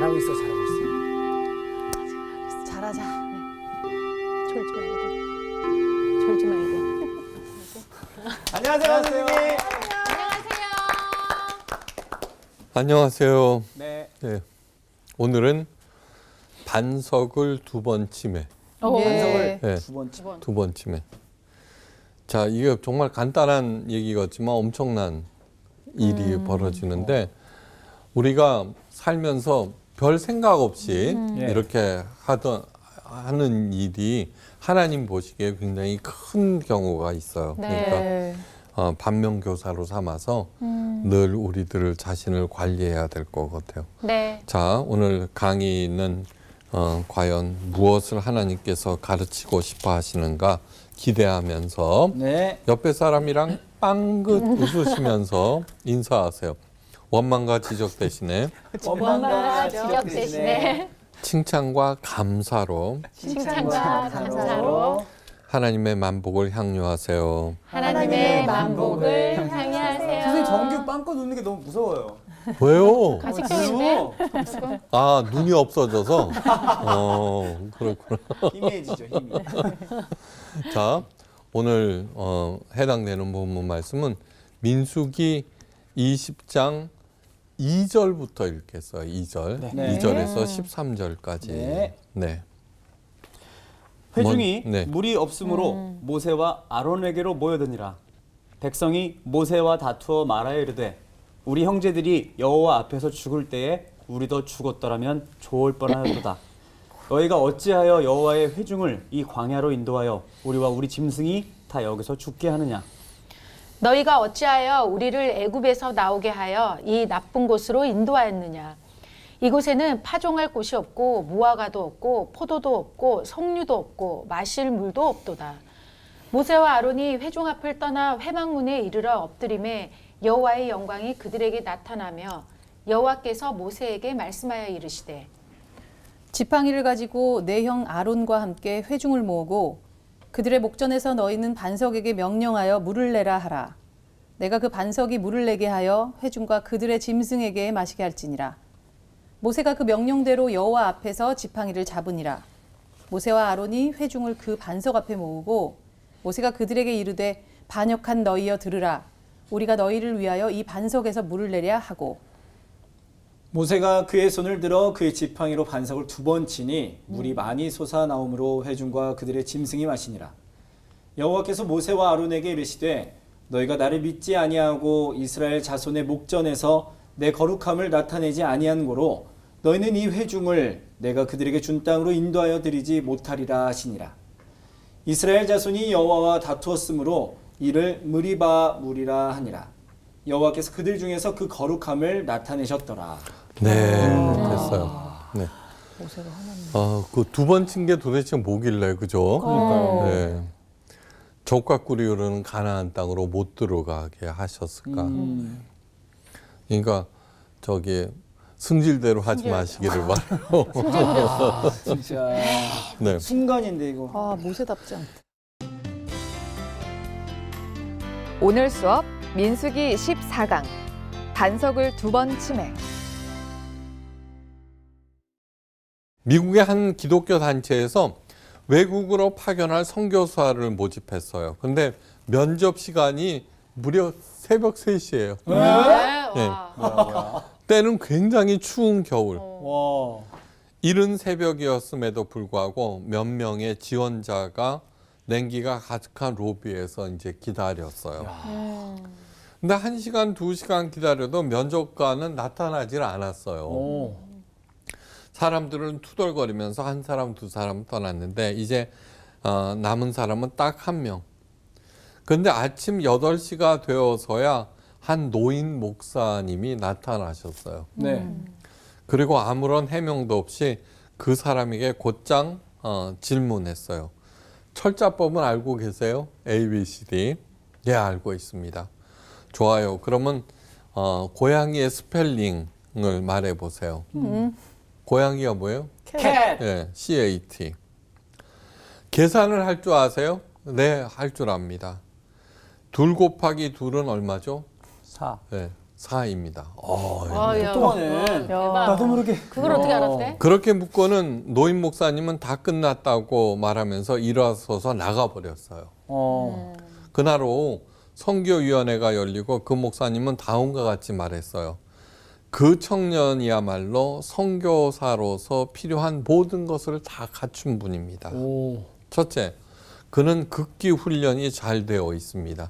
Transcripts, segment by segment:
잘하고 있어, 잘하고 있어. 잘하자. 졸지 말고. 졸지 말고. 안녕하세요, 선생님. 안녕하세요. 네. 네. 오늘은 반석을 두 번 치매. 반석을 네. 두 번 치매. 자, 이게 정말 간단한 얘기 같지만 엄청난 일이 벌어지는데 우리가 살면서 별 생각 없이 이렇게 하는 일이 하나님 보시기에 굉장히 큰 경우가 있어요. 네. 그러니까 반면교사로 삼아서 늘 우리들 자신을 관리해야 될 것 같아요. 네. 자, 오늘 강의는 과연 무엇을 하나님께서 가르치고 싶어 하시는가 기대하면서 네. 옆에 사람이랑 빵긋 웃으시면서 인사하세요. 원망과 지적 대신에 원망과 지적 대신에 칭찬과 감사로 칭찬과 감사로 하나님의 만복을 향유하세요. 하나님의 만복을 향유하세요. 선생님 정규 빵껏 웃는 게 너무 무서워요. 왜요? 가식적인데? 아, 눈이 없어져서? 그렇구나. 희미해지죠, 희미. 자, 오늘 해당되는 본문 말씀은 민수기 20장 2절부터 읽겠어요. 2절. 네. 2절에서 13절까지. 네. 네. 회중이 네. 물이 없으므로 모세와 아론에게로 모여드니라. 백성이 모세와 다투어 말하여 이르되 우리 형제들이 여호와 앞에서 죽을 때에 우리도 죽었더라면 좋을 뻔하였도다. 너희가 어찌하여 여호와의 회중을 이 광야로 인도하여 우리와 우리 짐승이 다 여기서 죽게 하느냐. 너희가 어찌하여 우리를 애굽에서 나오게 하여 이 나쁜 곳으로 인도하였느냐. 이곳에는 파종할 곳이 없고 무화과도 없고 포도도 없고 석류도 없고 마실 물도 없도다. 모세와 아론이 회중 앞을 떠나 회막문에 이르러 엎드림에 여호와의 영광이 그들에게 나타나며 여호와께서 모세에게 말씀하여 이르시되 지팡이를 가지고 내 형 아론과 함께 회중을 모으고 그들의 목전에서 너희는 반석에게 명령하여 물을 내라 하라. 내가 그 반석이 물을 내게 하여 회중과 그들의 짐승에게 마시게 할지니라. 모세가 그 명령대로 여호와 앞에서 지팡이를 잡으니라. 모세와 아론이 회중을 그 반석 앞에 모으고 모세가 그들에게 이르되 반역한 너희여 들으라. 우리가 너희를 위하여 이 반석에서 물을 내랴 하고 모세가 그의 손을 들어 그의 지팡이로 반석을 두 번 치니 물이 많이 솟아나오므로 회중과 그들의 짐승이 마시니라. 여호와께서 모세와 아론에게 이르시되 너희가 나를 믿지 아니하고 이스라엘 자손의 목전에서 내 거룩함을 나타내지 아니한 고로 너희는 이 회중을 내가 그들에게 준 땅으로 인도하여 드리지 못하리라 하시니라. 이스라엘 자손이 여호와와 다투었으므로 이를 무리바 물이라 하니라. 여호와께서 그들 중에서 그 거룩함을 나타내셨더라. 네, 됐어요. 네. 그 두 번 친 게 도대체 뭐길래, 그죠? 네. 젖과 꿀이 흐르는 가나안 땅으로 못 들어가게 하셨을까? 그러니까 저기 승질대로 하지 마시기를 바라요. 진짜 네. 순간인데 이거. 아 모세답지 않다. 오늘 수업 민수기 14강 반석을 두 번 치매. 미국의 한 기독교 단체에서 외국으로 파견할 선교사를 모집했어요. 근데 면접 시간이 무려 새벽 3시예요. 네. 때는 굉장히 추운 겨울. 와. 이른 새벽이었음에도 불구하고 몇 명의 지원자가 냉기가 가득한 로비에서 이제 기다렸어요. 근데 1시간, 2시간 기다려도 면접관은 나타나질 않았어요. 오. 사람들은 투덜거리면서 한 사람, 두 사람 떠났는데 이제 남은 사람은 딱 1명. 근데 아침 8시가 되어서야 한 노인 목사님이 나타나셨어요. 네. 그리고 아무런 해명도 없이 그 사람에게 곧장 질문했어요. 철자법은 알고 계세요? A, B, C, D. 예, 알고 있습니다. 좋아요. 그러면 고양이의 스펠링을 말해 보세요. 고양이가 뭐예요? 캣. 예, CAT. 계산을 할 줄 아세요? 네, 할 줄 압니다. 2 곱하기 2는 얼마죠? 4. 네, 4입니다. 야, 똑똑하네. 대박. 나도 모르게. 그걸 어떻게 알았대? 그렇게 묻고는 노인 목사님은 다 끝났다고 말하면서 일어서서 나가버렸어요. 그날 오후 선교위원회가 열리고 그 목사님은 다음과 같이 말했어요. 그 청년이야말로 선교사로서 필요한 모든 것을 다 갖춘 분입니다. 첫째, 그는 극기 훈련이 잘 되어 있습니다.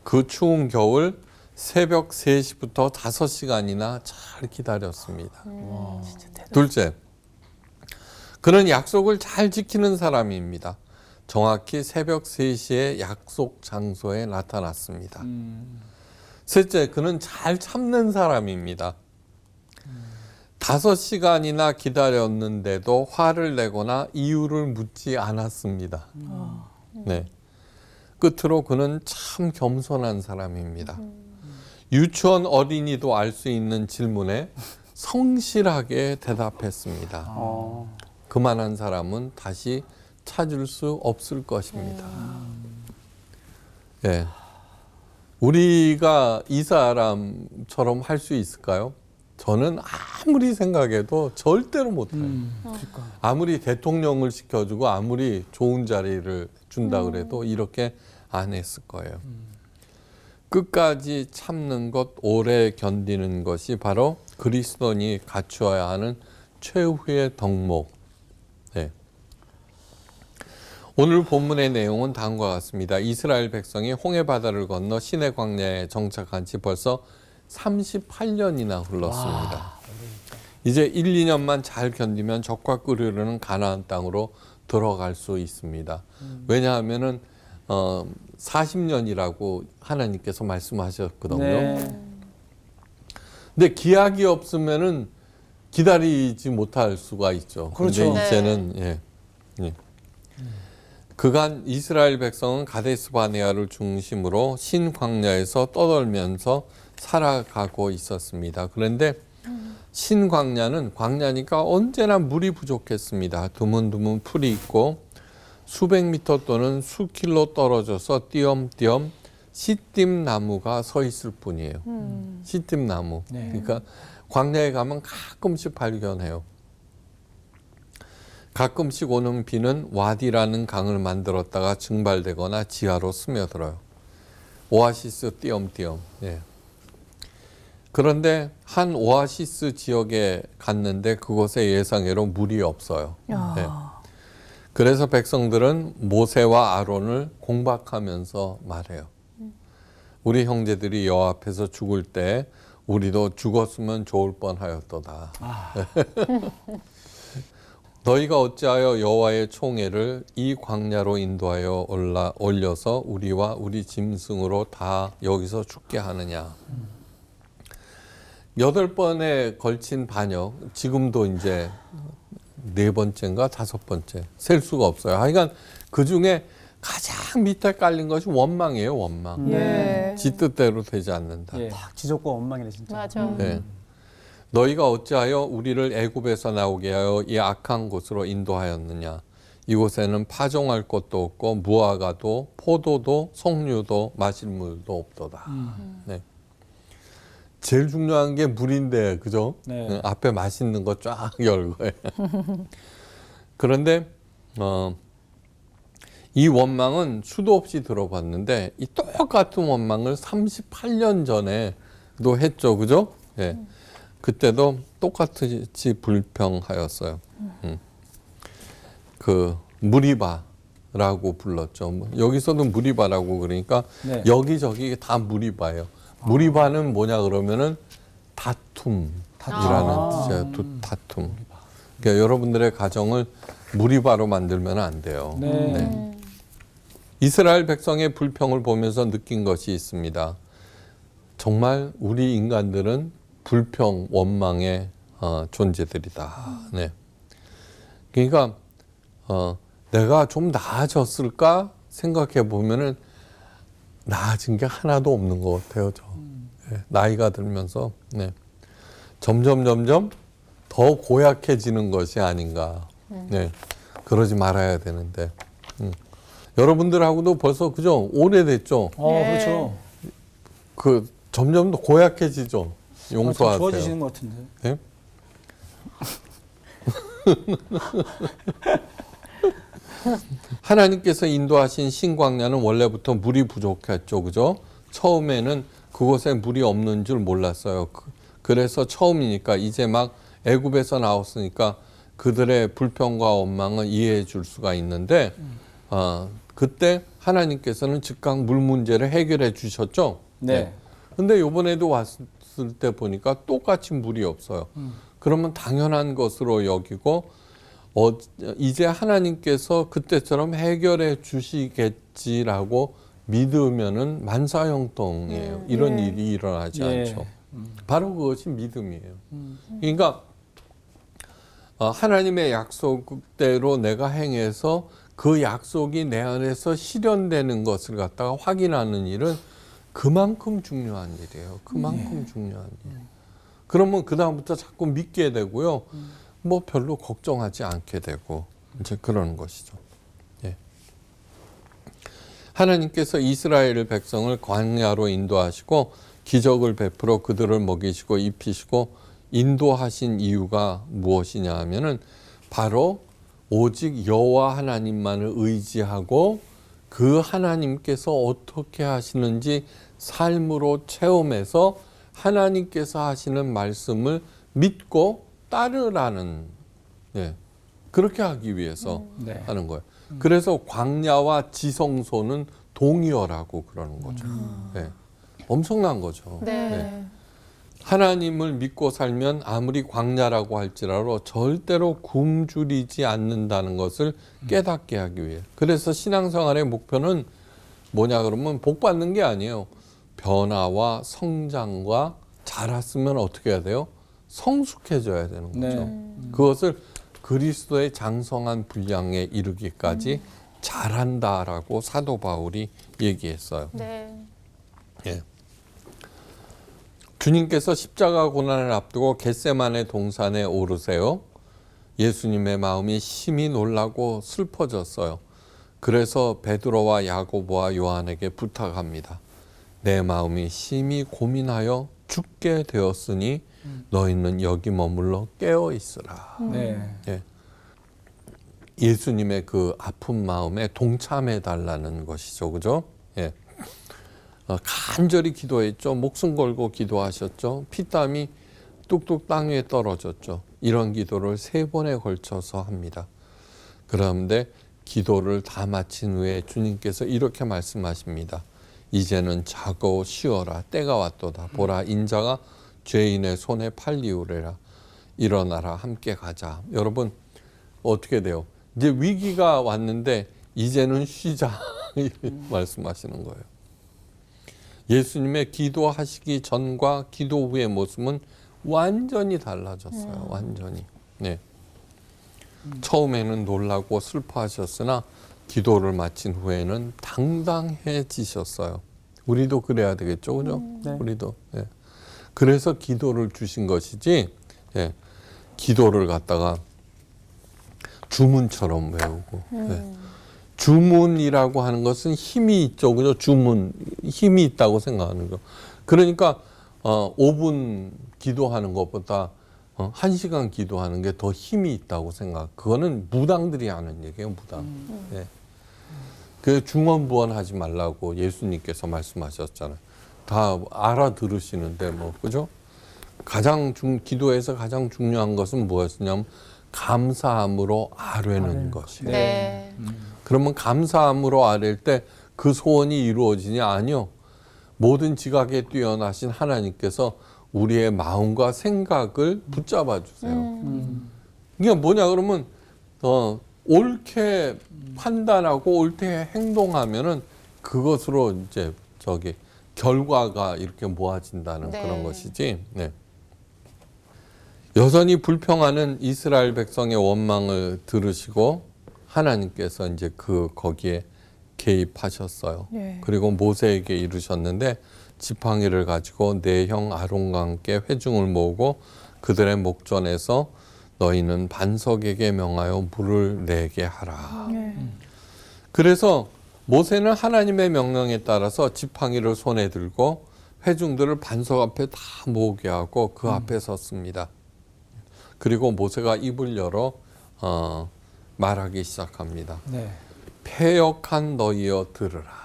그 추운 겨울 새벽 3시부터 5시간이나 잘 기다렸습니다. 둘째, 그는 약속을 잘 지키는 사람입니다. 정확히 새벽 3시에 약속 장소에 나타났습니다. 셋째, 그는 잘 참는 사람입니다. 5시간이나 기다렸는데도 화를 내거나 이유를 묻지 않았습니다. 네. 끝으로 그는 참 겸손한 사람입니다. 유치원 어린이도 알 수 있는 질문에 성실하게 대답했습니다. 그만한 사람은 다시 찾을 수 없을 것입니다. 예. 우리가 이 사람처럼 할 수 있을까요? 저는 아무리 생각해도 절대로 못해요. 아무리 대통령을 시켜주고 아무리 좋은 자리를 준다 그래도 이렇게 안 했을 거예요. 끝까지 참는 것, 오래 견디는 것이 바로 그리스도인이 갖추어야 하는 최후의 덕목. 네. 오늘 본문의 내용은 다음과 같습니다. 이스라엘 백성이 홍해바다를 건너 시내 광야에 정착한 지 벌써 38년이나 흘렀습니다. 이제 1, 2년만 잘 견디면 적과 꿀으르는 가나안 땅으로 들어갈 수 있습니다. 왜냐하면은 40년이라고 하나님께서 말씀하셨거든요. 네. 근데 기약이 없으면은 기다리지 못할 수가 있죠. 그렇죠. 근데 이제는 예. 그간 이스라엘 백성은 가데스 바네아를 중심으로 신광야에서 떠돌면서 살아가고 있었습니다. 그런데 신광야는 광야니까 언제나 물이 부족했습니다. 드문드문 풀이 있고 수백 미터 또는 수킬로 떨어져서 띄엄띄엄 시띠나무가 서 있을 뿐이에요. 시띠나무. 네. 그러니까 광야에 가면 가끔씩 발견해요. 가끔씩 오는 비는 와디라는 강을 만들었다가 증발되거나 지하로 스며들어요. 오아시스 띄엄띄엄. 예. 그런데 한 오아시스 지역에 갔는데 그곳에 예상외로 물이 없어요. 예. 그래서 백성들은 모세와 아론을 공박하면서 말해요. 우리 형제들이 여호와 앞에서 죽을 때 우리도 죽었으면 좋을 뻔하였도다. 너희가 어찌하여 여호와의 총애를 이 광야로 인도하여 올려서 우리와 우리 짐승으로 다 여기서 죽게 하느냐. 8번에 걸친 반역, 지금도 이제 4번째인가 5번째, 셀 수가 없어요. 하여간 그 중에 가장 밑에 깔린 것이 원망이에요, 원망. 네. 지 뜻대로 되지 않는다. 예. 딱 지적과 원망이네 진짜. 맞아. 네. 너희가 어찌하여 우리를 애굽에서 나오게 하여 이 악한 곳으로 인도하였느냐. 이곳에는 파종할 곳도 없고 무화과도 포도도 석류도 마실 물도 없도다. 네. 제일 중요한 게 물인데, 그죠? 네. 앞에 맛있는 거 쫙 열고요. 그런데 이 원망은 수도 없이 들어봤는데 이 똑같은 원망을 38년 전에도 했죠, 그죠? 예. 그때도 똑같이 불평하였어요. 그 무리바라고 불렀죠. 여기서도 무리바라고 그러니까 네. 여기저기 다 무리바예요. 무리바는 뭐냐 그러면은 다툼이라는 뜻이에요. 다툼. 그러니까 여러분들의 가정을 무리바로 만들면 안 돼요. 네. 이스라엘 백성의 불평을 보면서 느낀 것이 있습니다. 정말 우리 인간들은 불평, 원망의 존재들이다. 네. 그러니까 내가 좀 나아졌을까 생각해 보면은 나아진 게 하나도 없는 것 같아요. 저 네. 나이가 들면서 네. 점점 더 고약해지는 것이 아닌가. 네. 그러지 말아야 되는데. 여러분들하고도 벌써 그죠? 오래됐죠. 그렇죠. 그 점점 더 고약해지죠. 용서하세요. 좋아지시는 것 같은데. 네? 하나님께서 인도하신 신광야는 원래부터 물이 부족했죠. 그죠? 처음에는 그곳에 물이 없는 줄 몰랐어요. 그래서 처음이니까 이제 막 애굽에서 나왔으니까 그들의 불평과 원망을 이해해 줄 수가 있는데 그때 하나님께서는 즉각 물 문제를 해결해 주셨죠. 네. 근데 이번에도 왔을 때 보니까 똑같이 물이 없어요. 그러면 당연한 것으로 여기고 이제 하나님께서 그때처럼 해결해 주시겠지라고 믿으면은 만사형통이에요. 이런 일이 일어나지 예. 않죠. 바로 그것이 믿음이에요. 그러니까 하나님의 약속대로 내가 행해서 그 약속이 내 안에서 실현되는 것을 갖다가 확인하는 일은 그만큼 중요한 일이에요. 그만큼 중요한 일. 그러면 그 다음부터 자꾸 믿게 되고요. 뭐 별로 걱정하지 않게 되고 이제 그러는 것이죠. 예. 하나님께서 이스라엘 백성을 광야로 인도하시고 기적을 베풀어 그들을 먹이시고 입히시고 인도하신 이유가 무엇이냐 하면은 바로 오직 여호와 하나님만을 의지하고 그 하나님께서 어떻게 하시는지 삶으로 체험해서 하나님께서 하시는 말씀을 믿고 따르라는 그렇게 하기 위해서 네. 하는 거예요. 그래서 광야와 지성소는 동의어라고 그러는 거죠. 네. 엄청난 거죠. 네. 하나님을 믿고 살면 아무리 광야라고 할지라도 절대로 굶주리지 않는다는 것을 깨닫게 하기 위해. 그래서 신앙생활의 목표는 뭐냐 그러면 복 받는 게 아니에요. 변화와 성장과 자랐으면 어떻게 해야 돼요? 성숙해져야 되는 거죠. 그것을 그리스도의 장성한 분량에 이르기까지 잘한다라고 사도 바울이 얘기했어요. 네. 예. 주님께서 십자가 고난을 앞두고 겟세마네 동산에 오르세요. 예수님의 마음이 심히 놀라고 슬퍼졌어요. 그래서 베드로와 야고보와 요한에게 부탁합니다. 내 마음이 심히 고민하여 죽게 되었으니 너희는 여기 머물러 깨어 있으라. 네. 예. 예수님의 그 아픈 마음에 동참해 달라는 것이죠. 그죠? 예. 간절히 기도했죠. 목숨 걸고 기도하셨죠. 피땀이 뚝뚝 땅 위에 떨어졌죠. 이런 기도를 3번에 걸쳐서 합니다. 그런데 기도를 다 마친 후에 주님께서 이렇게 말씀하십니다. 이제는 자고 쉬어라. 때가 왔도다. 보라 인자가 죄인의 손에 팔리우래라. 일어나라. 함께 가자. 여러분 어떻게 돼요? 이제 위기가 왔는데 이제는 쉬자. 말씀하시는 거예요. 예수님의 기도하시기 전과 기도 후의 모습은 완전히 달라졌어요. 완전히. 네. 처음에는 놀라고 슬퍼하셨으나 기도를 마친 후에는 당당해지셨어요. 우리도 그래야 되겠죠, 그죠? 네. 우리도. 네. 그래서 기도를 주신 것이지, 네. 기도를 갖다가 주문처럼 외우고. 네. 주문이라고 하는 것은 힘이 있죠, 그죠? 주문, 힘이 있다고 생각하는 거. 그러니까 5분 기도하는 것보다 1시간 기도하는 게 더 힘이 있다고 생각. 그거는 무당들이 하는 얘기예요, 무당. 네. 그 중언부언하지 말라고 예수님께서 말씀하셨잖아요. 다 알아들으시는데 뭐 그죠? 기도에서 가장 중요한 것은 무엇이냐면 감사함으로 아뢰는 것이에요. 네. 그러면 감사함으로 아뢰일 때 그 소원이 이루어지냐? 아니요. 모든 지각에 뛰어나신 하나님께서 우리의 마음과 생각을 붙잡아 주세요. 이게 뭐냐 그러면 옳게 판단하고 옳게 행동하면은 그것으로 이제 결과가 이렇게 모아진다는 네. 그런 것이지. 네. 여전히 불평하는 이스라엘 백성의 원망을 들으시고 하나님께서 이제 거기에 개입하셨어요. 예. 그리고 모세에게 이르셨는데 지팡이를 가지고 내 형 아론과 함께 회중을 모으고 그들의 목전에서 너희는 반석에게 명하여 물을 내게 하라. 그래서 모세는 하나님의 명령에 따라서 지팡이를 손에 들고 회중들을 반석 앞에 다 모으게 하고 그 앞에 섰습니다. 그리고 모세가 입을 열어 말하기 시작합니다. 네. 패역한 너희여 들으라.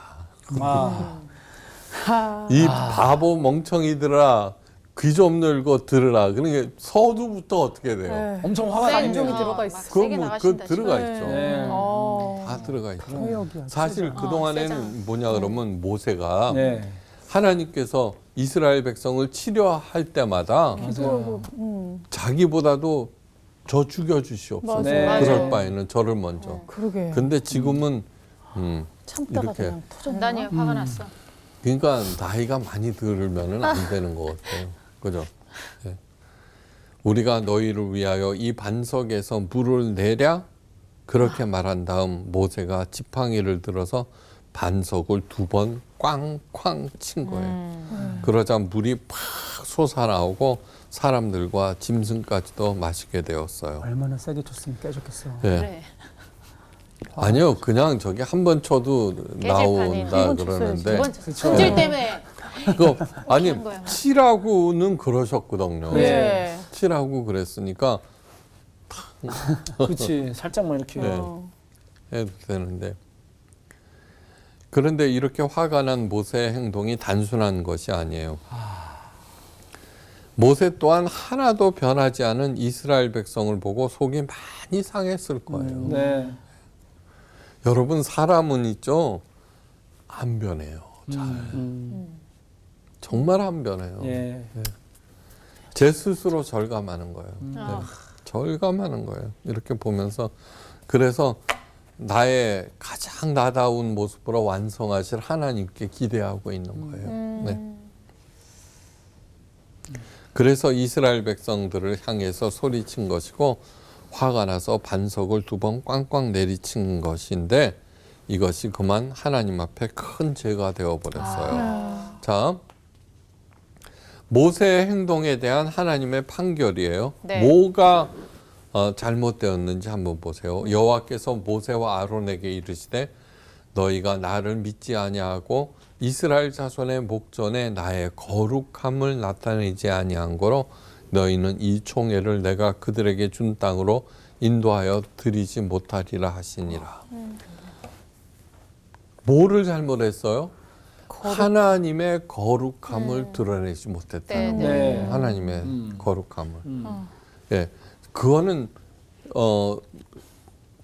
아, 이 바보 멍청이들아 귀 좀 열고 들으라. 그러니까 서두부터 어떻게 돼요? 네. 엄청 화가 나 감정이 있네요. 들어가 막 있어. 세게 그건 나가신다. 그 들어가 지금. 있죠. 네. 다 들어가 있죠. 그럼. 사실 그동안에는 뭐냐 그러면 모세가 네. 하나님께서 이스라엘 백성을 치료할 때마다 맞아요. 자기보다도 저 죽여주시옵소서. 맞아요. 네. 그럴 바에는 저를 먼저. 그러게. 근데 지금은 참다가 이렇게. 그냥 터졌나? 단단히 화가 났어. 그러니까 나이가 많이 들면은 안 되는 것 같아요. 그죠? 예. 우리가 너희를 위하여 이 반석에서 물을 내랴 그렇게 말한 다음 모세가 지팡이를 들어서 반석을 2번 꽝쾅 친 거예요. 그러자 물이 팍 솟아나오고 사람들과 짐승까지도 마시게 되었어요. 얼마나 세게 쳤으면 깨졌겠어. 예. 그래. 아니요, 그냥 저기 한 번 쳐도 나온다 한번 그러는데 이번 그쵸. 손질 때문에 그거 아니 한 거야. 치라고는 그러셨거든요. 예. 치라고 그랬으니까 그렇지. 살짝만 이렇게. 네. 해도 되는데 그런데 이렇게 화가 난 모세의 행동이 단순한 것이 아니에요. 모세 또한 하나도 변하지 않은 이스라엘 백성을 보고 속이 많이 상했을 거예요. 네. 여러분 사람은 있죠 안 변해요. 잘 정말 안 변해요. 예. 제 스스로 절감하는 거예요. 어. 절감하는 거예요. 이렇게 보면서 그래서 나의 가장 나다운 모습으로 완성하실 하나님께 기대하고 있는 거예요. 네. 그래서 이스라엘 백성들을 향해서 소리친 것이고 화가 나서 반석을 2번 꽝꽝 내리친 것인데 이것이 그만 하나님 앞에 큰 죄가 되어버렸어요. 자, 모세의 행동에 대한 하나님의 판결이에요. 네. 뭐가 잘못되었는지 한번 보세요. 여호와께서 모세와 아론에게 이르시되 너희가 나를 믿지 아니하고 이스라엘 자손의 목전에 나의 거룩함을 나타내지 아니한 거로 너희는 이 총회를 내가 그들에게 준 땅으로 인도하여 드리지 못하리라 하시니라. 뭐를 잘못했어요? 하나님의 거룩함을 드러내지 못했다는 네, 거예요. 네. 하나님의 거룩함을. 예, 그거는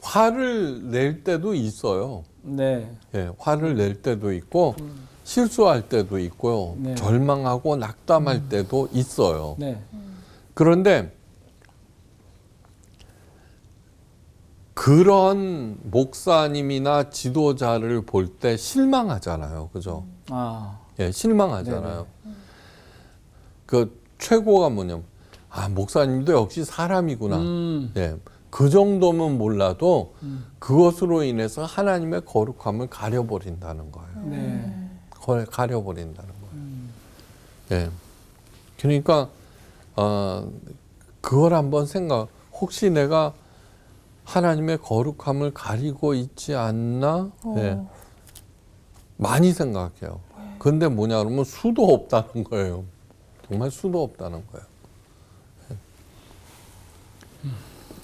화를 낼 때도 있어요. 네. 예, 화를 낼 때도 있고 실수할 때도 있고요. 네. 절망하고 낙담할 때도 있어요. 네. 그런데 그런 목사님이나 지도자를 볼 때 실망하잖아요. 그죠? 아. 예, 실망하잖아요. 그 최고가 뭐냐면 목사님도 역시 사람이구나. 예. 그 정도면 몰라도 그것으로 인해서 하나님의 거룩함을 가려버린다는 거예요. 네. 가려버린다는 거예요. 예. 그러니까 그걸 한번 혹시 내가 하나님의 거룩함을 가리고 있지 않나? 예. 많이 생각해요. 근데 뭐냐 그러면 수도 없다는 거예요. 정말 수도 없다는 거예요.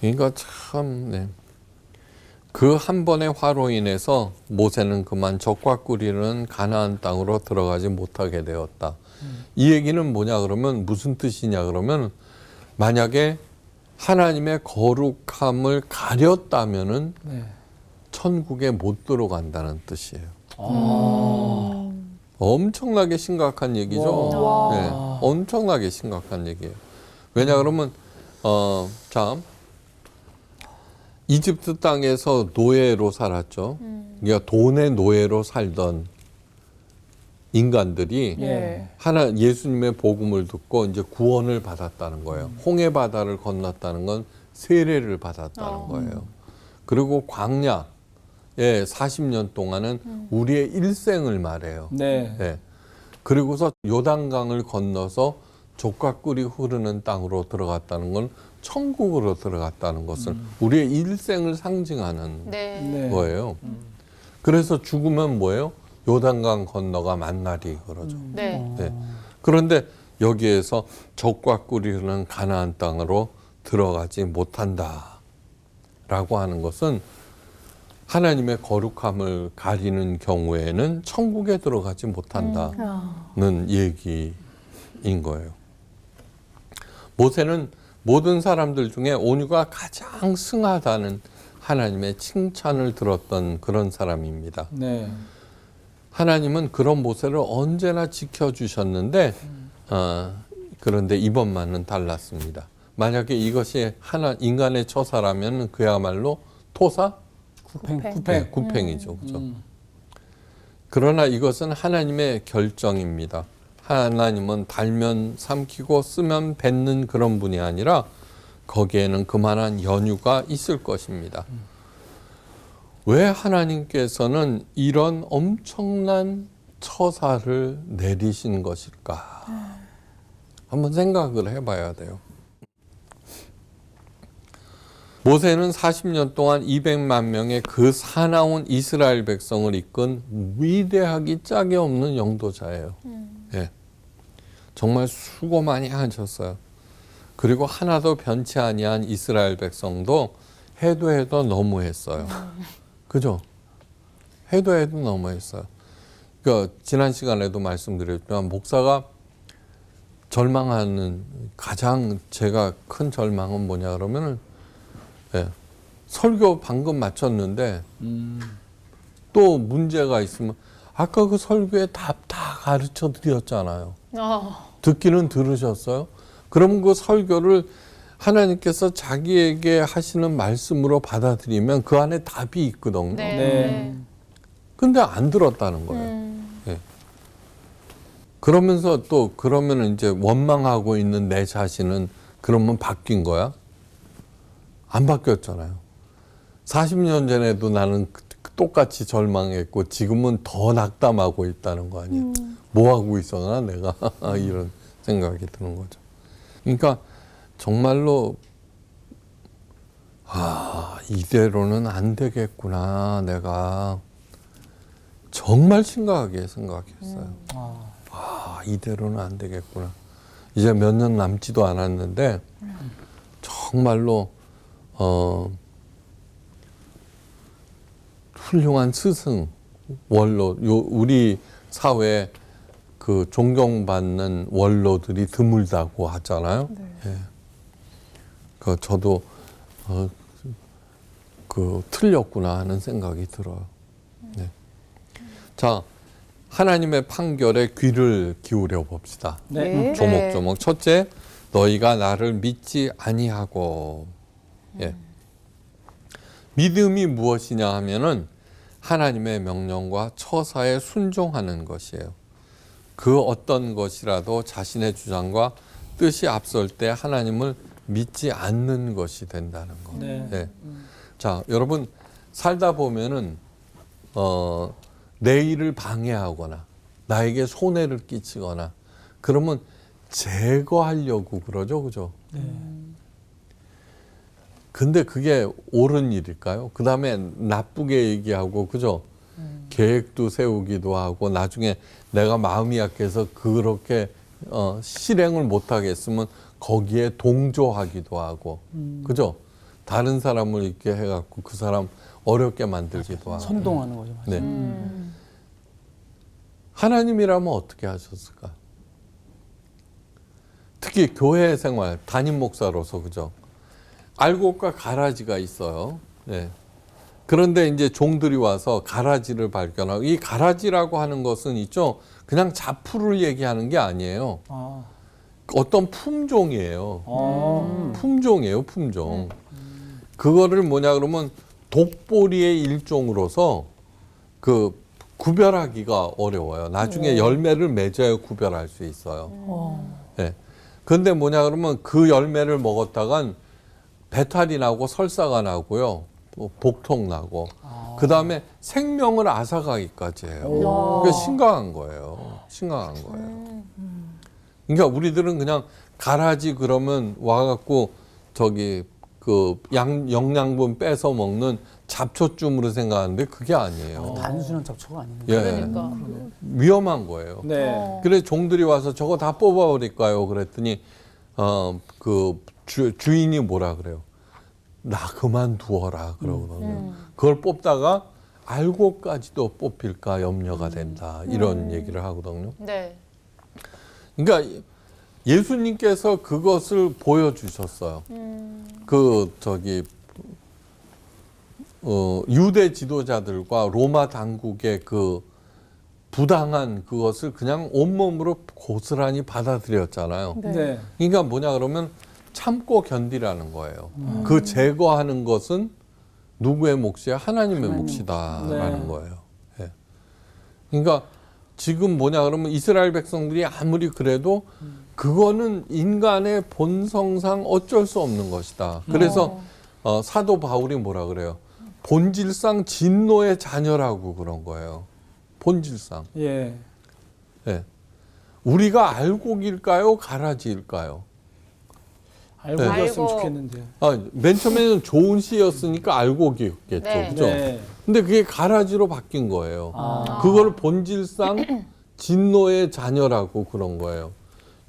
그러니까 참, 네. 그 한 번의 화로 인해서 모세는 그만 적과 꿀이는 가나안 땅으로 들어가지 못하게 되었다. 이 얘기는 뭐냐 그러면 무슨 뜻이냐 그러면 만약에 하나님의 거룩함을 가렸다면은 네. 천국에 못 들어간다는 뜻이에요. 엄청나게 심각한 얘기죠. 네, 엄청나게 심각한 얘기예요. 왜냐 그러면 참 이집트 땅에서 노예로 살았죠. 그러니까 돈의 노예로 살던 인간들이 예. 예수님의 복음을 듣고 이제 구원을 받았다는 거예요. 홍해 바다를 건넜다는 건 세례를 받았다는 거예요. 그리고 광야에 40년 동안은 우리의 일생을 말해요. 네. 예. 그리고서 요단강을 건너서 족과 꿀이 흐르는 땅으로 들어갔다는 건 천국으로 들어갔다는 것을 우리의 일생을 상징하는 네. 네. 거예요. 그래서 죽으면 뭐예요? 요단강 건너가 만날이 그러죠. 네. 네. 그런데 여기에서 적과 꿀이 흐르는 가나안 땅으로 들어가지 못한다라고 하는 것은 하나님의 거룩함을 가리는 경우에는 천국에 들어가지 못한다는 얘기인 거예요. 모세는 모든 사람들 중에 온유가 가장 승하다는 하나님의 칭찬을 들었던 그런 사람입니다. 네. 하나님은 그런 모세를 언제나 지켜주셨는데 그런데 이번만은 달랐습니다. 만약에 이것이 인간의 처사라면 그야말로 토사? 구팽. 구팽이죠. 그죠? 그러나 이것은 하나님의 결정입니다. 하나님은 달면 삼키고 쓰면 뱉는 그런 분이 아니라 거기에는 그만한 연유가 있을 것입니다. 왜 하나님께서는 이런 엄청난 처사를 내리신 것일까? 한번 생각을 해봐야 돼요. 모세는 40년 동안 200만 명의 그 사나운 이스라엘 백성을 이끈 위대하기 짝이 없는 영도자예요. 예. 정말 수고 많이 하셨어요. 그리고 하나도 변치 아니한 이스라엘 백성도 해도 너무했어요. 그죠? 해도 너무했어요. 그러니까 지난 시간에도 말씀드렸지만 목사가 절망하는 가장 제가 큰 절망은 뭐냐 그러면은 설교 방금 마쳤는데 또 문제가 있으면 아까 그 설교에 답 다 가르쳐 드렸잖아요. 듣기는 들으셨어요? 그럼 그 설교를 하나님께서 자기에게 하시는 말씀으로 받아들이면 그 안에 답이 있거든요. 네. 근데 안 들었다는 거예요. 예. 그러면서 또 그러면 이제 원망하고 있는 내 자신은 그러면 바뀐 거야? 안 바뀌었잖아요. 40년 전에도 나는 똑같이 절망했고 지금은 더 낙담하고 있다는 거 아니에요. 뭐 하고 있었나 내가 이런 생각이 드는 거죠. 그러니까 정말로 이대로는 안 되겠구나 내가 정말 심각하게 생각했어요. 이대로는 안 되겠구나. 이제 몇 년 남지도 않았는데 정말로 훌륭한 스승 원로 우리 사회에 그 존경받는 원로들이 드물다고 하잖아요. 예. 그 저도 그 틀렸구나 하는 생각이 들어요. 네. 자, 하나님의 판결에 귀를 기울여 봅시다. 네. 조목조목. 첫째, 너희가 나를 믿지 아니하고. 예. 믿음이 무엇이냐 하면은 하나님의 명령과 처사에 순종하는 것이에요. 그 어떤 것이라도 자신의 주장과 뜻이 앞설 때 하나님을 믿지 않는 것이 된다는 거. 네. 예. 자, 여러분 살다 보면은 내 일을 방해하거나 나에게 손해를 끼치거나 그러면 제거하려고 그러죠, 그죠? 근데 그게 옳은 일일까요? 그 다음에 나쁘게 얘기하고, 그죠? 계획도 세우기도 하고, 나중에 내가 마음이 약해서 그렇게 실행을 못하겠으면 거기에 동조하기도 하고, 그죠? 다른 사람을 있게 해갖고 그 사람 어렵게 만들기도 하고. 선동하는 거죠. 네. 하나님이라면 어떻게 하셨을까? 특히 교회 생활, 담임 목사로서, 그죠? 알곡과 가라지가 있어요. 네. 그런데 이제 종들이 와서 가라지를 발견하고, 이 가라지라고 하는 것은 있죠. 그냥 자풀을 얘기하는 게 아니에요. 어떤 품종이에요. 품종이에요, 품종. 그거를 뭐냐 그러면 독보리의 일종으로서 그 구별하기가 어려워요. 나중에 열매를 맺어야 구별할 수 있어요. 네. 근데 뭐냐 그러면 그 열매를 먹었다간 배탈이 나고 설사가 나고요. 복통 나고. 그 다음에 생명을 앗아가기까지 해요. 그게 심각한 거예요. 심각한 거예요. 그러니까 우리들은 그냥 가라지 그러면 와갖고 저기 그 그 영양분 뺏어 먹는 잡초쯤으로 생각하는데 그게 아니에요. 단순한 잡초가 아니에요. 예, 그러니까. 위험한 거예요. 네. 그래 종들이 와서 저거 다 뽑아버릴까요? 그랬더니 그 주인이 뭐라 그래요? 나 그만두어라 그러거든요. 그걸 뽑다가 알고까지도 뽑힐까 염려가 된다 이런 얘기를 하거든요. 네. 그러니까 예수님께서 그것을 보여주셨어요. 그 저기 유대 지도자들과 로마 당국의 그 부당한 그것을 그냥 온몸으로 고스란히 받아들였잖아요. 네. 그러니까 뭐냐 그러면 참고 견디라는 거예요. 그 제거하는 것은 누구의 몫이야? 하나님의 몫이다라는 네. 거예요. 예. 그러니까 지금 뭐냐 그러면 이스라엘 백성들이 아무리 그래도 그거는 인간의 본성상 어쩔 수 없는 것이다. 그래서 사도 바울이 뭐라 그래요? 본질상 진노의 자녀라고 그런 거예요. 본질상. 예. 예. 우리가 알곡일까요? 가라지일까요? 알곡이었으면 알곡. 좋겠는데요. 맨 처음에는 좋은 씨였으니까 알곡이었겠죠. 네. 그죠? 네. 근데 그게 가라지로 바뀐 거예요. 그걸 본질상 진노의 자녀라고 그런 거예요.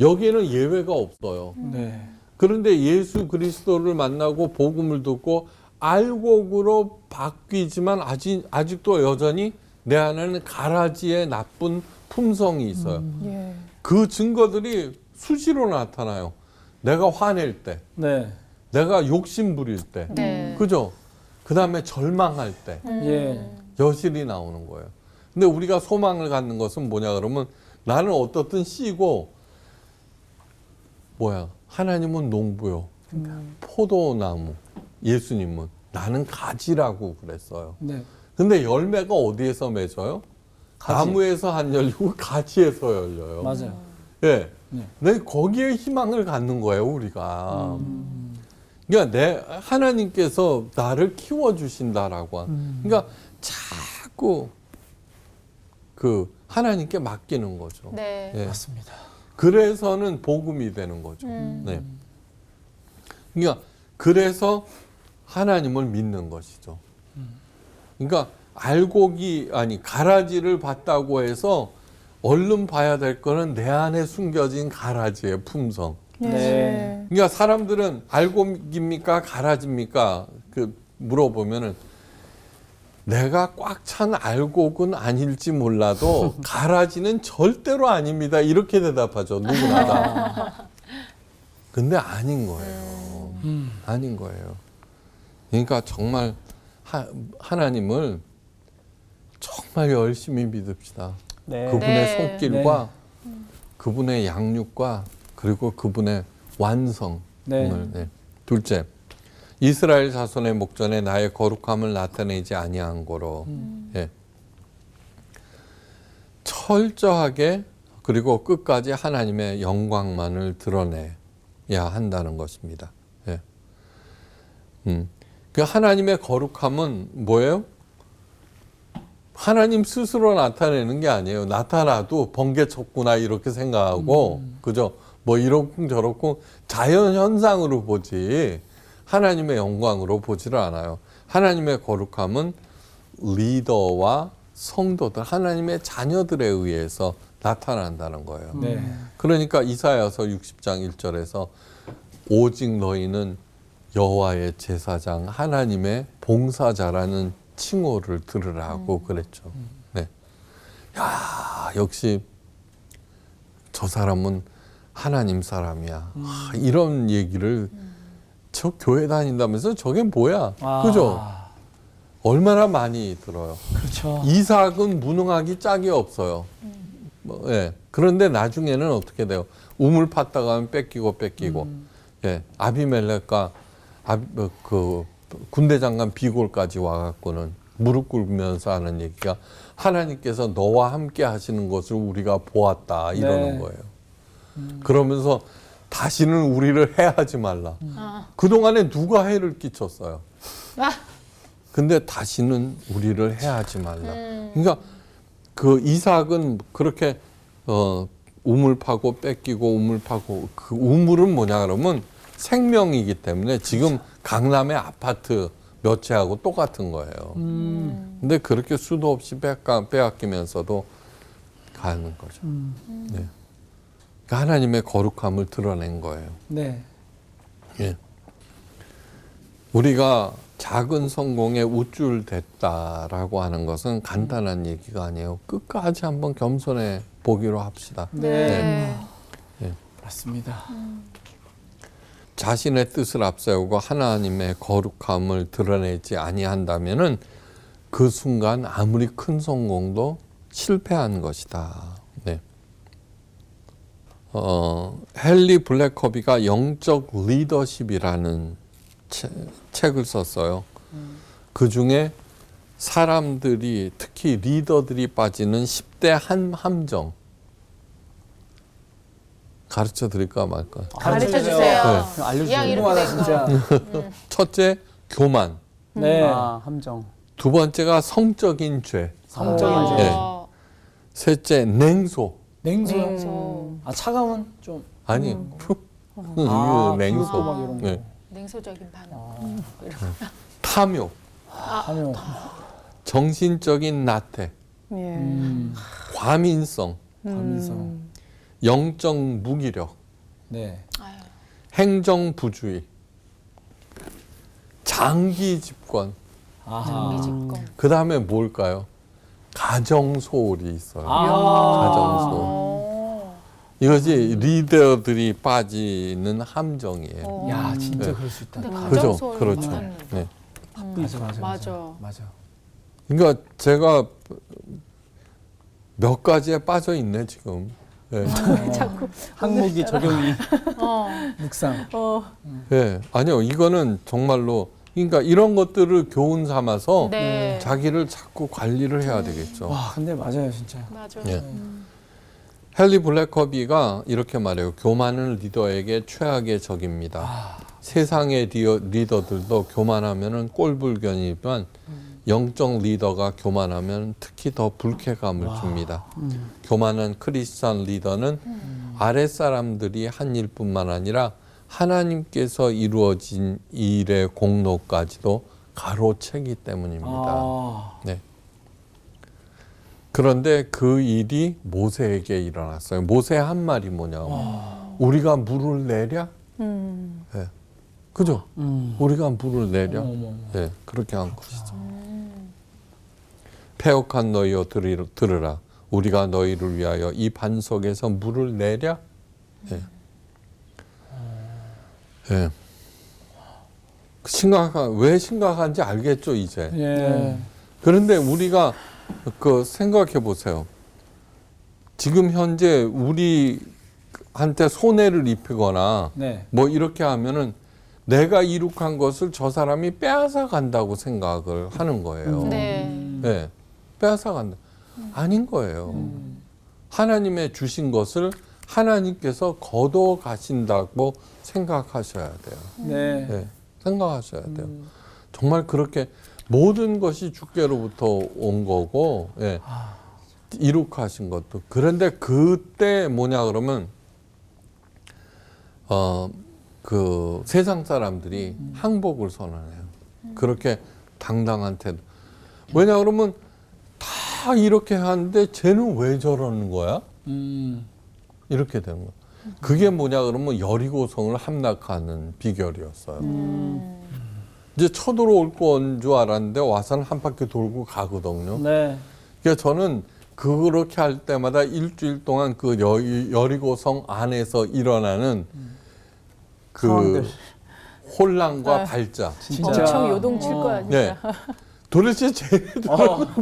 여기에는 예외가 없어요. 네. 그런데 예수 그리스도를 만나고 복음을 듣고 알곡으로 바뀌지만 아직도 여전히 내 안에는 가라지의 나쁜 품성이 있어요. 예. 그 증거들이 수시로 나타나요. 내가 화낼 때, 네. 내가 욕심 부릴 때, 네. 그죠? 그 다음에 절망할 때 예. 여실히 나오는 거예요. 근데 우리가 소망을 갖는 것은 뭐냐 그러면 나는 어떻든 씨고 하나님은 농부요. 포도나무, 예수님은 나는 가지라고 그랬어요. 네. 근데 열매가 어디에서 맺어요? 가지. 나무에서 안 열리고 가지에서 열려요. 맞아요. 예. 네. 네, 거기에 희망을 갖는 거예요, 우리가. 그러니까 하나님께서 나를 키워주신다라고. 그러니까 자꾸 그 하나님께 맡기는 거죠. 네. 예. 맞습니다. 그래서는 복음이 되는 거죠. 네. 그러니까 그래서 하나님을 믿는 것이죠. 그러니까 가라지를 봤다고 해서 얼른 봐야 될 거는 내 안에 숨겨진 가라지의 품성. 네. 그러니까 사람들은 알곡입니까 가라지입니까? 물어보면은 내가 꽉 찬 알곡은 아닐지 몰라도 가라지는 절대로 아닙니다. 이렇게 대답하죠. 누구나 다. 근데 아닌 거예요. 아닌 거예요. 그러니까 정말 하나님을 정말 열심히 믿읍시다. 네. 그분의 네. 손길과 그분의 양육과 그리고 그분의 완성을. 네. 네. 둘째, 이스라엘 자손의 목전에 나의 거룩함을 나타내지 아니한 거로. 예. 철저하게 그리고 끝까지 하나님의 영광만을 드러내야 한다는 것입니다. 예. 그 하나님의 거룩함은 뭐예요? 하나님 스스로 나타내는 게 아니에요. 나타나도 번개 쳤구나 이렇게 생각하고 그죠? 뭐 이렇고 저렇고 자연 현상으로 보지 하나님의 영광으로 보지를 않아요. 하나님의 거룩함은 리더와 성도들, 하나님의 자녀들에 의해서 나타난다는 거예요. 네. 그러니까 이사야서 60장 1절에서 오직 너희는 여호와의 제사장, 하나님의 봉사자라는 칭호를 들으라고 그랬죠. 네. 야, 역시 저 사람은 하나님 사람이야. 이런 얘기를 저 교회 다닌다면서 저게 뭐야? 그죠? 얼마나 많이 들어요. 그렇죠. 이삭은 무능하기 짝이 없어요. 예. 그런데 나중에는 어떻게 돼요? 우물 팠다가 하면 뺏기고. 예. 아비멜렉과 그 군대 장관 비골까지 와갖고는 무릎 꿇으면서 하는 얘기가 하나님께서 너와 함께 하시는 것을 우리가 보았다 이러는 네. 거예요. 그러면서 다시는 우리를 해하지 말라. 그동안에 누가 해를 끼쳤어요. 근데 다시는 우리를 해하지 말라. 그러니까 그 이삭은 그렇게 우물 파고 뺏기고 우물 파고 그 우물은 뭐냐 그러면 생명이기 때문에 지금 강남의 아파트 몇 채하고 똑같은 거예요. 근데 그렇게 수도 없이 빼앗기면서도 가는 거죠. 네. 그러니까 하나님의 거룩함을 드러낸 거예요. 네. 예. 우리가 작은 성공에 우쭐댔다라고 하는 것은 간단한 얘기가 아니에요. 끝까지 한번 겸손해 보기로 합시다. 네. 맞습니다. 자신의 뜻을 앞세우고 하나님의 거룩함을 드러내지 아니한다면은 그 순간 아무리 큰 성공도 실패한 것이다. 네. 헨리 블랙커비가 영적 리더십이라는 책을 썼어요. 그 중에 사람들이 특히 리더들이 빠지는 10대 함정 가르쳐 드릴까 말까. 가르쳐 주세요. 네. 알려주세요. 이왕 이렇게 된 거. 진짜. 첫째 교만, 네. 아, 함정. 두 번째가 성적인 죄, 성적인 죄. 네. 셋째 냉소. 냉소. 냉소. 아 차가운 좀. 아니 아, 이거 냉소. 귀엽고 막 이런 거. 네. 냉소적인 반응. 탐욕, 하며. 정신적인 나태, 예. 과민성, 감성. 영적 무기력, 네. 아유. 행정부주의, 장기 집권. 아하. 미집권. 그 다음에 뭘까요? 가정소홀이 있어요. 아. 가정소홀. 오. 이것이 리더들이 빠지는 함정이에요. 야 진짜 네. 그럴 수 있다. 근데 그죠? 가정소홀 그렇죠. 못하는. 네. 맞아. 맞아. 그러니까 제가 몇 가지에 빠져 있네 지금. 네. 자꾸 항목이 적용이. 묵상. 네. 아니요, 이거는 정말로 그러니까 이런 것들을 교훈 삼아서 네. 자기를 자꾸 관리를 해야 되겠죠. 와 근데 맞아요 진짜. 맞아. 예. 헨리 블랙커비가 이렇게 말해요. 교만은 리더에게 최악의 적입니다. 세상의 리더들도 교만하면은 꼴불견이지만 영적 리더가 교만하면 특히 더 불쾌감을 줍니다. 교만한 크리스찬 리더는 아랫사람들이 한 일뿐만 아니라 하나님께서 이루어진 일의 공로까지도 가로채기 때문입니다. 아. 네. 그런데 그 일이 모세에게 일어났어요. 모세 한 말이 뭐냐고. 우리가 물을 내랴? 네. 그죠? 우리가 물을 내랴? 어머. 네, 그렇게 한 것이죠. 패역한 너희여 들으라. 우리가 너희를 위하여 이 반석에서 물을 내랴? 네. 네. 왜 심각한지 알겠죠, 이제. 예. 그런데 우리가 생각해 보세요. 지금 현재 우리한테 손해를 입히거나 네. 뭐 이렇게 하면은 내가 이룩한 것을 저 사람이 빼앗아 간다고 생각을 하는 거예요. 네. 네. 빼앗아 간다. 아닌 거예요. 하나님의 주신 것을 하나님께서 거둬 가신다고 생각하셔야 돼요. 네. 네. 생각하셔야 돼요. 정말 그렇게 모든 것이 주께로부터 온 거고, 예. 이룩하신 것도. 그런데 그때 뭐냐 그러면, 그 세상 사람들이 항복을 선언해요. 그렇게 당당한 태도. 왜냐 그러면 다 이렇게 하는데 쟤는 왜 저러는 거야? 이렇게 되는 거예요. 그게 뭐냐 그러면 여리고성을 함락하는 비결이었어요. 이제 쳐들어올 건 줄 알았는데 와서는 한 바퀴 돌고 가거든요. 네. 그러니까 저는 그렇게 할 때마다 일주일 동안 그 여리고성 안에서 일어나는 그 상황들. 혼란과 발작. 진짜. 엄청 요동칠 거야. 진짜. 네. 도대체 쟤네들은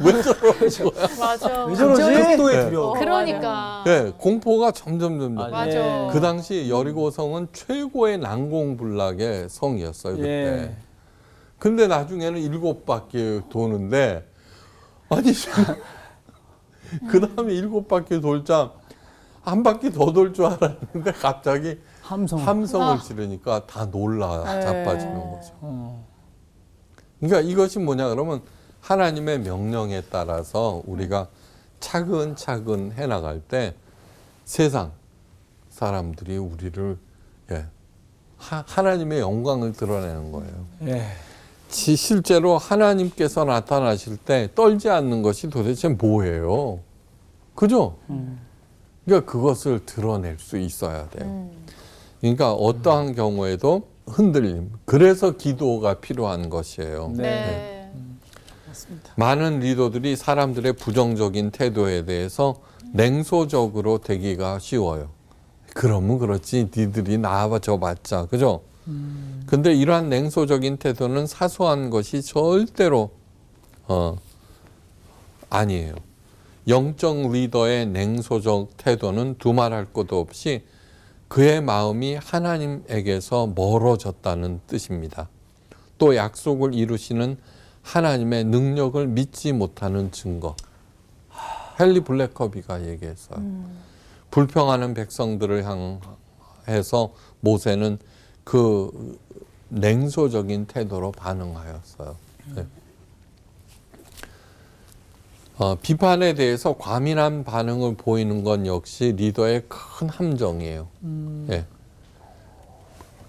왜 저러는 거야? 맞아. 왜 저러지? 극도의 네. 두려움. 그러니까. 네, 공포가 점점. 맞아. 그 당시 여리고성은 최고의 난공불락의 성이었어요, 그때. 예. 근데 나중에는 7바퀴 도는데, 아니, 그 다음에 7바퀴 돌자, 한 바퀴 더 돌 줄 알았는데, 갑자기 함성을 지르니까 다 놀라 자빠지는 거죠. 그러니까 이것이 뭐냐 그러면 하나님의 명령에 따라서 우리가 차근차근 해나갈 때 세상 사람들이 우리를 하나님의 영광을 드러내는 거예요. 예. 실제로 하나님께서 나타나실 때 떨지 않는 것이 도대체 뭐예요? 그죠? 그러니까 그것을 드러낼 수 있어야 돼요. 그러니까 어떠한 경우에도 흔들림. 그래서 기도가 필요한 것이에요. 네. 많은 리더들이 사람들의 부정적인 태도에 대해서 냉소적으로 되기가 쉬워요. 그러면 그렇지, 니들이 나와줘 봤자, 그죠? 근데 이러한 냉소적인 태도는 사소한 것이 절대로 아니에요. 영적 리더의 냉소적 태도는 두말할 것도 없이 그의 마음이 하나님에게서 멀어졌다는 뜻입니다. 또 약속을 이루시는 하나님의 능력을 믿지 못하는 증거. 헨리 블랙커비가 얘기했어요. 불평하는 백성들을 향해서 모세는 그 냉소적인 태도로 반응하였어요. 네. 비판에 대해서 과민한 반응을 보이는 건 역시 리더의 큰 함정이에요. 네.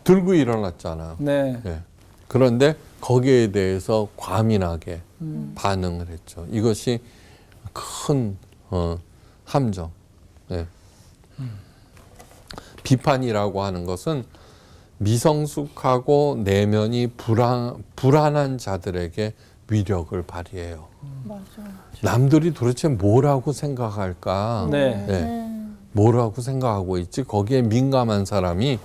들고 일어났잖아요. 네. 네. 그런데 거기에 대해서 과민하게 반응을 했죠. 이것이 큰 함정. 네. 비판이라고 하는 것은 미성숙하고 내면이 불안한 자들에게 위력을 발휘해요. 남들이 도대체 뭐라고 생각할까? 네. 네. 뭐라고 생각하고 있지? 거기에 민감한 사람이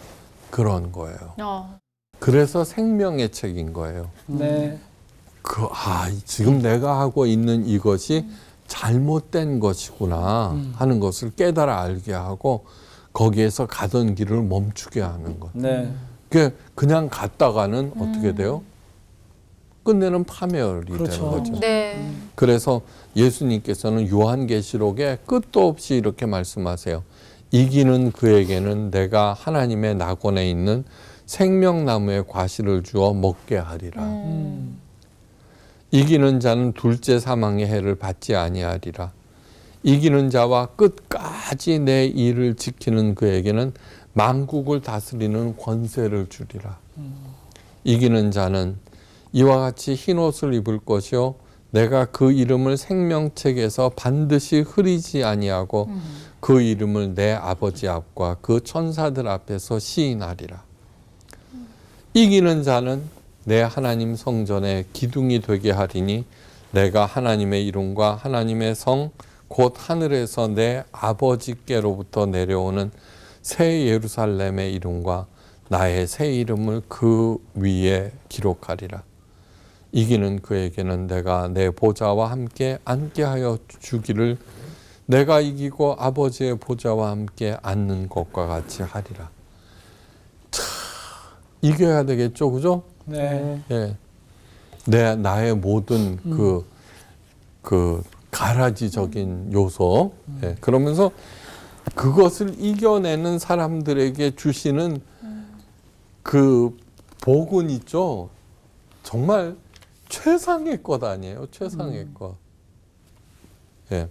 그런 거예요. 그래서 생명의 책인 거예요. 네. 지금 내가 하고 있는 이것이 잘못된 것이구나 하는 것을 깨달아 알게 하고 거기에서 가던 길을 멈추게 하는 것. 네. 그냥 갔다가는 어떻게 돼요? 끝내는 파멸이 그렇죠. 되는 거죠. 네. 그래서 예수님께서는 요한계시록에 끝도 없이 이렇게 말씀하세요. 이기는 그에게는 내가 하나님의 낙원에 있는 생명나무의 과실을 주어 먹게 하리라. 이기는 자는 둘째 사망의 해를 받지 아니하리라. 이기는 자와 끝까지 내 일을 지키는 그에게는 만국을 다스리는 권세를 주리라. 이기는 자는 이와 같이 흰 옷을 입을 것이요 내가 그 이름을 생명책에서 반드시 흐리지 아니하고 그 이름을 내 아버지 앞과 그 천사들 앞에서 시인하리라. 이기는 자는 내 하나님 성전의 기둥이 되게 하리니 내가 하나님의 이름과 하나님의 성 곧 하늘에서 내 아버지께로부터 내려오는 새 예루살렘의 이름과 나의 새 이름을 그 위에 기록하리라. 이기는 그에게는 내가 내 보좌와 함께 앉게 하여 주기를 내가 이기고 아버지의 보좌와 함께 앉는 것과 같이 하리라. 이겨야 되겠죠, 그죠? 네. 예. 나의 모든 그 가라지적인 요소. 예. 그러면서 그것을 이겨내는 사람들에게 주시는 그 복은 있죠. 정말 최상의 것 아니에요. 최상의 것. 예.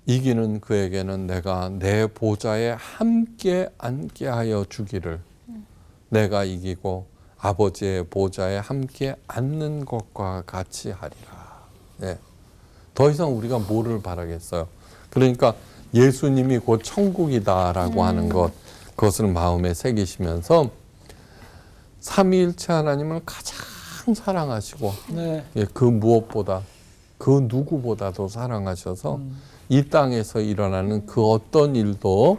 이기는 그에게는 내가 내 보좌에 함께 앉게 하여 주기를 내가 이기고 아버지의 보좌에 함께 앉는 것과 같이 하리라. 예. 더 이상 우리가 뭐를 바라겠어요. 그러니까 예수님이 곧 천국이다라고 하는 것, 그것을 마음에 새기시면서 삼위일체 하나님을 가장 사랑하시고 네. 예, 그 무엇보다 그 누구보다도 사랑하셔서 이 땅에서 일어나는 그 어떤 일도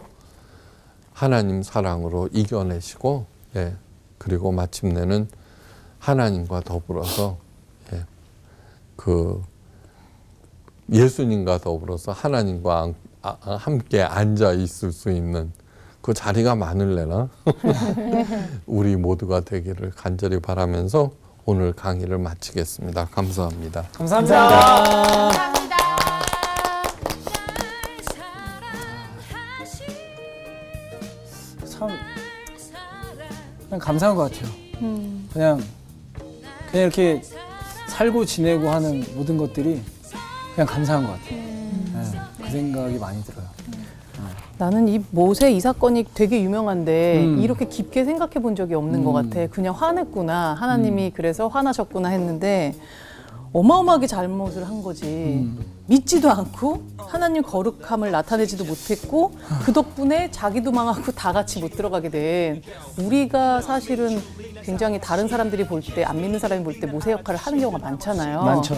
하나님 사랑으로 이겨내시고 예, 그리고 마침내는 하나님과 더불어서 예, 그 예수님과 더불어서 하나님과 함께 앉아 있을 수 있는 그 자리가 많을래나 우리 모두가 되기를 간절히 바라면서 오늘 강의를 마치겠습니다. 감사합니다. 감사합니다. 참 그냥 감사한 것 같아요. 그냥 이렇게 살고 지내고 하는 모든 것들이 그냥 감사한 것 같아요. 네, 그 생각이 많이 들어요. 나는 이 모세 이 사건이 되게 유명한데 음. 이렇게 깊게 생각해 본 적이 없는 것 같아. 그냥 화냈구나. 하나님이 그래서 화나셨구나 했는데 어마어마하게 잘못을 한 거지. 믿지도 않고 하나님 거룩함을 나타내지도 못했고 그 덕분에 자기도 망하고 다 같이 못 들어가게 된 우리가 사실은 굉장히 다른 사람들이 볼 때 안 믿는 사람이 볼 때 모세 역할을 하는 경우가 많잖아요. 많죠.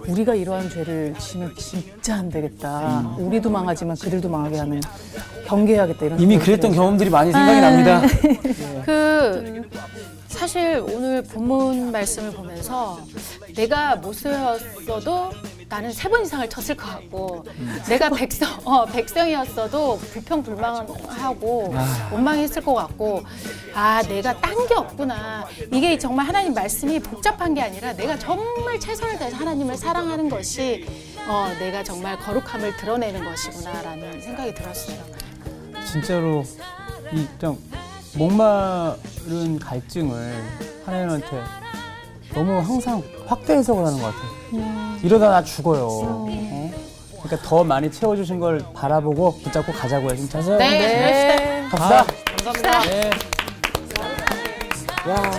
우리가 이러한 죄를 지면 진짜 안 되겠다. 우리도 망하지만 그들도 망하게 하는 경계해야겠다 이런 이미 생각이 그랬던 들어요. 경험들이 많이 생각이 납니다. 그 사실 오늘 본문 말씀을 보면서 내가 모세였어도 나는 3번 이상을 쳤을 것 같고 내가 백성이었어도 불평불만하고 원망했을 것 같고 아 내가 딴 게 없구나. 이게 정말 하나님 말씀이 복잡한 게 아니라 내가 정말 최선을 다해서 하나님을 사랑하는 것이 내가 정말 거룩함을 드러내는 것이구나라는 생각이 들었어요. 진짜로 이 좀 목마른 갈증을 하나님한테 너무 항상 확대 해석을 하는 것 같아요. 이러다 나 죽어요. 어? 그러니까 더 많이 채워주신 걸 바라보고 붙잡고 가자고요, 진짜. 네. 갑시다. 감사합니다. 네. 야.